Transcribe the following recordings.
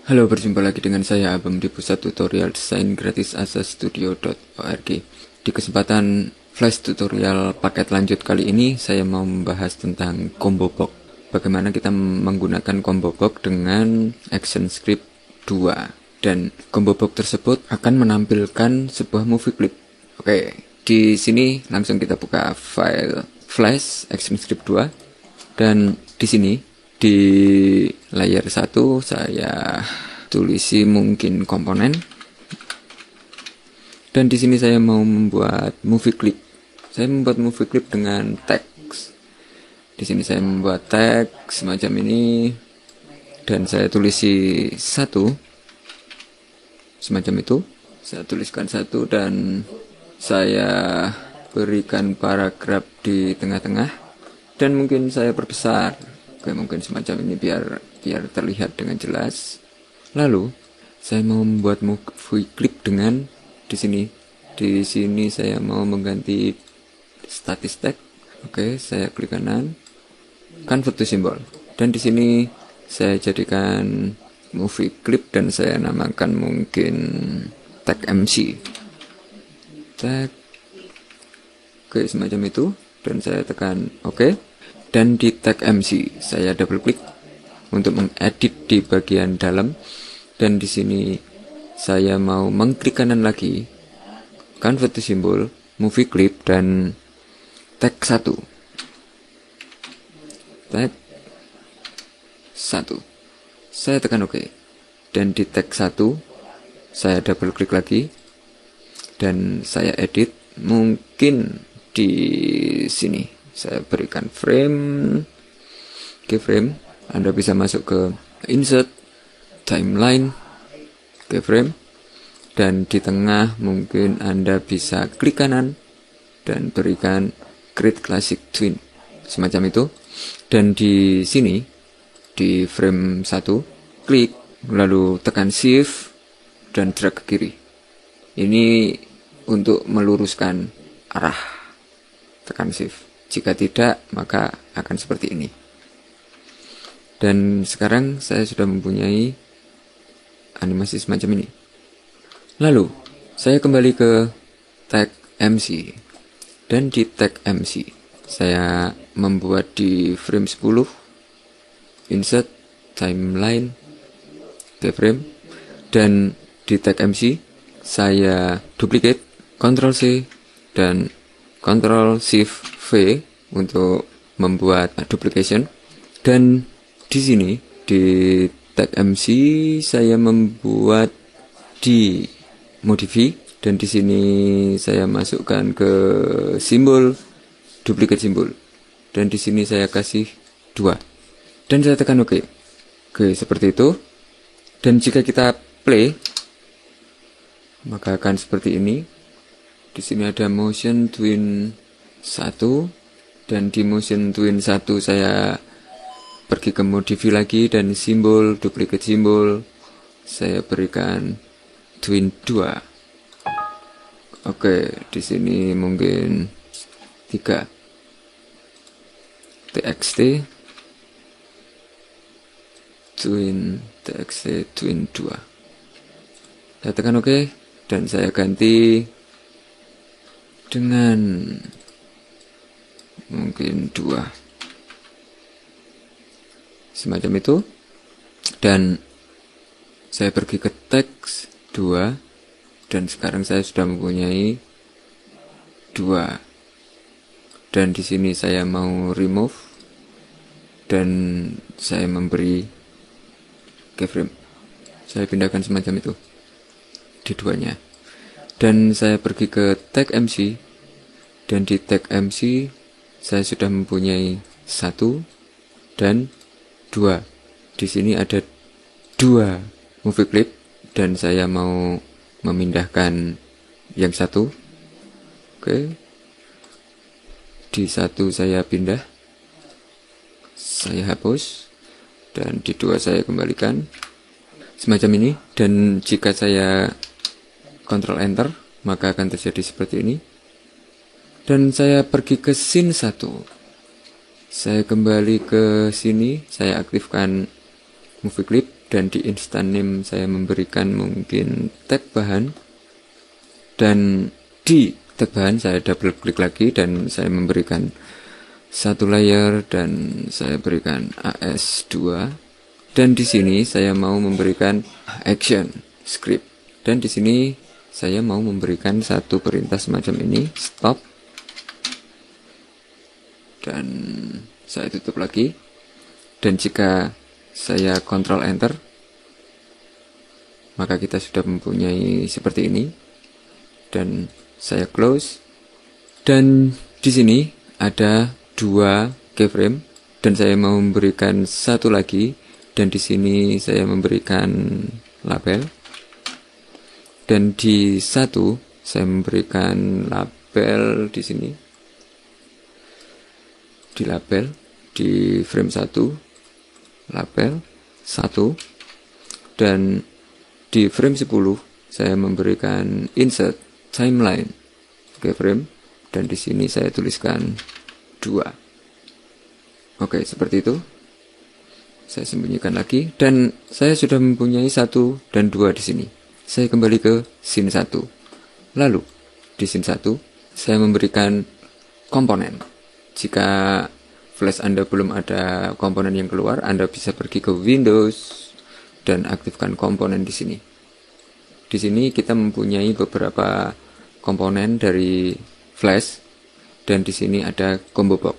Halo, berjumpa lagi dengan saya Abam di pusat tutorial desain gratis asastudio.org. Di kesempatan flash tutorial paket lanjut kali ini, saya mau membahas tentang combo box. Bagaimana kita menggunakan combo box dengan ActionScript 2. Dan combo box tersebut akan menampilkan sebuah movie clip. Oke, di sini langsung kita buka file flash ActionScript 2. Dan di sini di layer 1 saya tulisi mungkin komponen, dan di sini saya mau membuat movie clip. Saya membuat movie clip dengan teks. Di sini saya membuat teks semacam ini, dan saya tulisi 1 semacam itu. Saya tuliskan 1 dan saya berikan paragraf di tengah-tengah, dan mungkin saya perbesar. Oke, mungkin semacam ini biar terlihat dengan jelas. Lalu saya mau membuat movie clip dengan di sini saya mau mengganti status tag. Oke, saya klik kanan, convert to symbol, dan di sini saya jadikan movie clip dan saya namakan mungkin tag MC. Tag. Oke, semacam itu, dan saya tekan oke. Dan di tag MC saya double klik untuk mengedit di bagian dalam, dan di sini saya mau mengklik kanan lagi, convert to symbol, movie clip, dan tag 1. Tag 1. Saya tekan oke. Dan di tag 1 saya double klik lagi dan saya edit mungkin di sini. Saya berikan frame, keyframe. Anda bisa masuk ke insert, timeline, keyframe, dan di tengah mungkin Anda bisa klik kanan dan berikan create classic twin, semacam itu. Dan di sini di frame 1 klik, lalu tekan shift dan drag ke kiri. Ini untuk meluruskan arah, tekan shift. Jika tidak, maka akan seperti ini. Dan sekarang saya sudah mempunyai animasi semacam ini. Lalu, saya kembali ke tag MC. Dan di tag MC, saya membuat di frame 10, insert, timeline, keyframe. Dan di tag MC, saya duplicate, Ctrl C, dan Ctrl Shift V untuk membuat duplication. Dan di sini di tag MC saya membuat di modify, dan di sini saya masukkan ke simbol duplicate simbol, dan di sini saya kasih 2 dan saya tekan oke. Oke, seperti itu. Dan jika kita play, maka akan seperti ini. Di sini ada motion twin 1, dan di motion twin 1 saya pergi ke modify lagi, dan simbol duplicate simbol saya berikan twin 2. Oke, di sini mungkin 3 txt twin 2. Saya tekan oke, dan saya ganti dengan mungkin 2, semacam itu. Dan saya pergi ke teks 2, dan sekarang saya sudah mempunyai 2. Dan di sini saya mau remove, dan saya memberi keyframe. Saya pindahkan semacam itu di duanya. Dan saya pergi ke tag MC, dan di tag MC saya sudah mempunyai 1 dan 2. Di sini ada 2 movie clip, dan saya mau memindahkan yang 1. Oke. Di 1 saya pindah, saya hapus, dan di 2 saya kembalikan semacam ini. Dan jika saya Ctrl Enter, maka akan terjadi seperti ini. Dan saya pergi ke scene 1. Saya kembali ke sini, saya aktifkan movie clip, dan di instant name saya memberikan mungkin tag bahan, dan di tag bahan saya double klik lagi dan saya memberikan satu layer dan saya berikan AS2, dan di sini saya mau memberikan action script, dan di sini saya mau memberikan satu perintah semacam ini, stop, dan saya tutup lagi. Dan jika saya Ctrl Enter, maka kita sudah mempunyai seperti ini. Dan saya close. Dan di sini ada 2 keyframe dan saya mau memberikan satu lagi, dan di sini saya memberikan label. Dan di satu saya memberikan label di sini. Di label di frame 1 label 1, dan di frame 10 saya memberikan insert timeline keyframe, dan di sini saya tuliskan 2. Oke, seperti itu. Saya sembunyikan lagi dan saya sudah mempunyai 1 dan 2 di sini. Saya kembali ke scene 1. Lalu di scene 1 saya memberikan komponen. Jika flash Anda belum ada komponen yang keluar, Anda bisa pergi ke Windows dan aktifkan komponen di sini. Di sini kita mempunyai beberapa komponen dari flash, dan di sini ada combo box.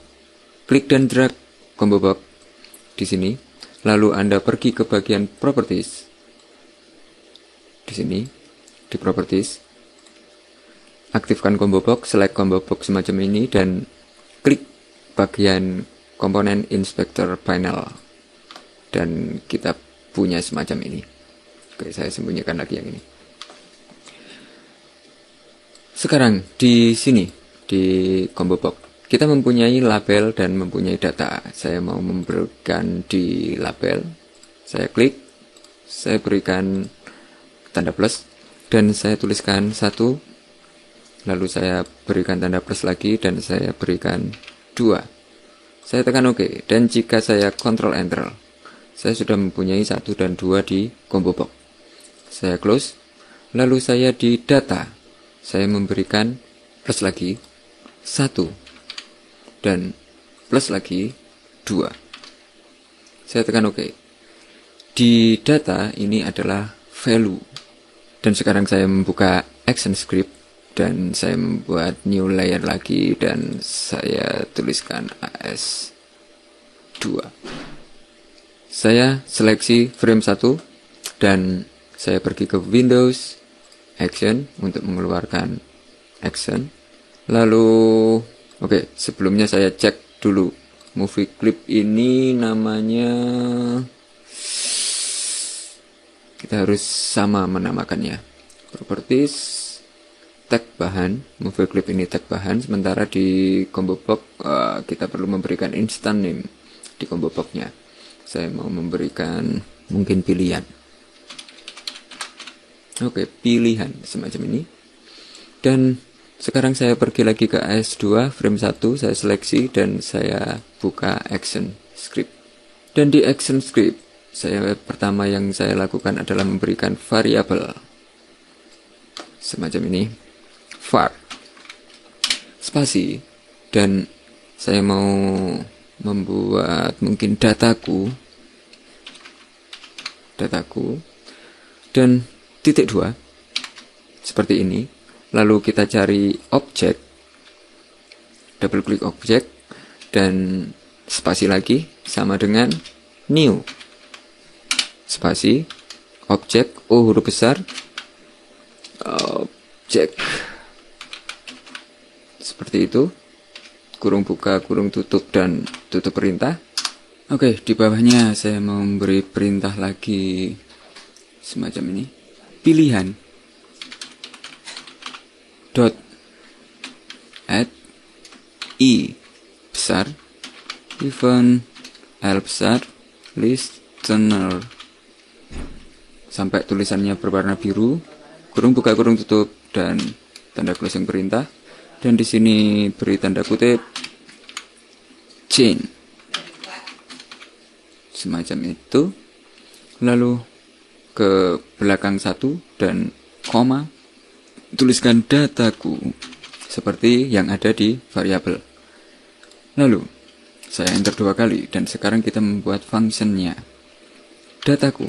Klik dan drag combo box di sini, lalu Anda pergi ke bagian properties. Di sini di properties, aktifkan combo box, select combo box semacam ini, dan klik bagian komponen inspector panel, dan kita punya semacam ini. Oke, saya sembunyikan lagi yang ini. Sekarang di sini di combo box kita mempunyai label dan mempunyai data. Saya mau memberikan di label, saya klik, saya berikan tanda plus dan saya tuliskan 1, lalu saya berikan tanda plus lagi dan saya berikan 2. Saya tekan OK, dan jika saya Ctrl Enter, saya sudah mempunyai 1 dan 2 di combo box. Saya close, lalu saya di data, saya memberikan plus lagi 1 dan plus lagi 2. Saya tekan OK. Di data ini adalah value, dan sekarang saya membuka action script dan saya membuat new layer lagi dan saya tuliskan AS2. Saya seleksi frame 1 dan saya pergi ke Windows Action untuk mengeluarkan action. Lalu oke, sebelumnya saya cek dulu movie clip ini namanya, kita harus sama menamakannya. Properties, tag bahan, movie clip ini tag bahan, sementara di combo box kita perlu memberikan instant name di combo boxnya. Saya mau memberikan mungkin pilihan. Oke, pilihan semacam ini. Dan sekarang saya pergi lagi ke AS2 frame 1, saya seleksi dan saya buka action script. Dan di action script pertama yang saya lakukan adalah memberikan variabel semacam ini, var spasi, dan saya mau membuat mungkin dataku dan titik 2 seperti ini. Lalu kita cari objek, double klik objek dan spasi lagi sama dengan new, spasi objek O huruf besar, objek seperti itu, kurung buka kurung tutup dan tutup perintah. Oke, di bawahnya saya mau memberi perintah lagi semacam ini, pilihan dot add i besar even l besar listener sampai tulisannya berwarna biru, kurung buka kurung tutup dan tanda closing perintah, dan di sini beri tanda kutip chain semacam itu. lalu ke belakang 1 dan koma, tuliskan dataku seperti yang ada di variabel. Lalu saya enter 2 kali dan sekarang kita membuat functionnya. Dataku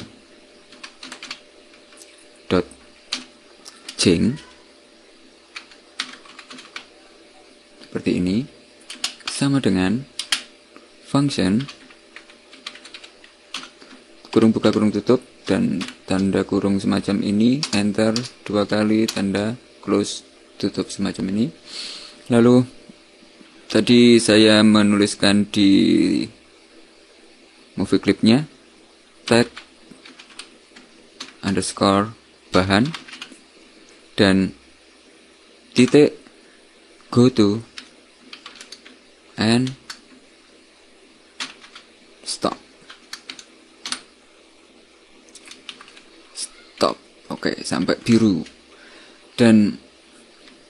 dot change seperti ini sama dengan function kurung buka kurung tutup dan tanda kurung semacam ini, enter 2 kali, tanda close tutup semacam ini. Lalu tadi saya menuliskan di movie clipnya tag underscore bahan dan titik go to and stop. Oke, sampai biru. Dan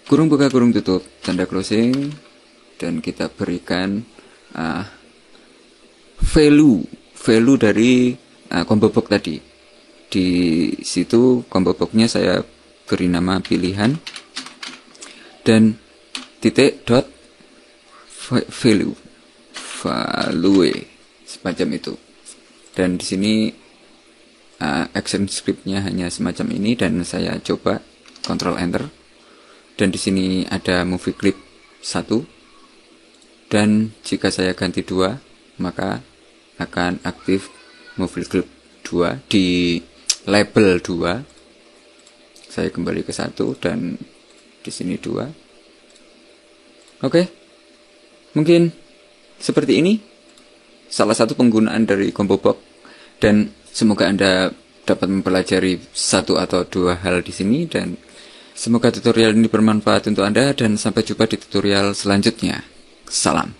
kurung buka kurung tutup, tanda closing, dan kita berikan value dari combo box tadi. Di situ combo boxnya saya beri nama pilihan dan titik dot value semacam itu. Dan di sini action scriptnya hanya semacam ini dan saya coba Ctrl Enter. Dan di sini ada movie clip 1 dan jika saya ganti 2 maka akan aktif movie clip 2 di label 2. Saya kembali ke 1 dan di sini 2. Oke, mungkin seperti ini salah satu penggunaan dari combo box, dan semoga Anda dapat mempelajari 1 atau 2 hal di sini, dan semoga tutorial ini bermanfaat untuk Anda, dan sampai jumpa di tutorial selanjutnya. Salam.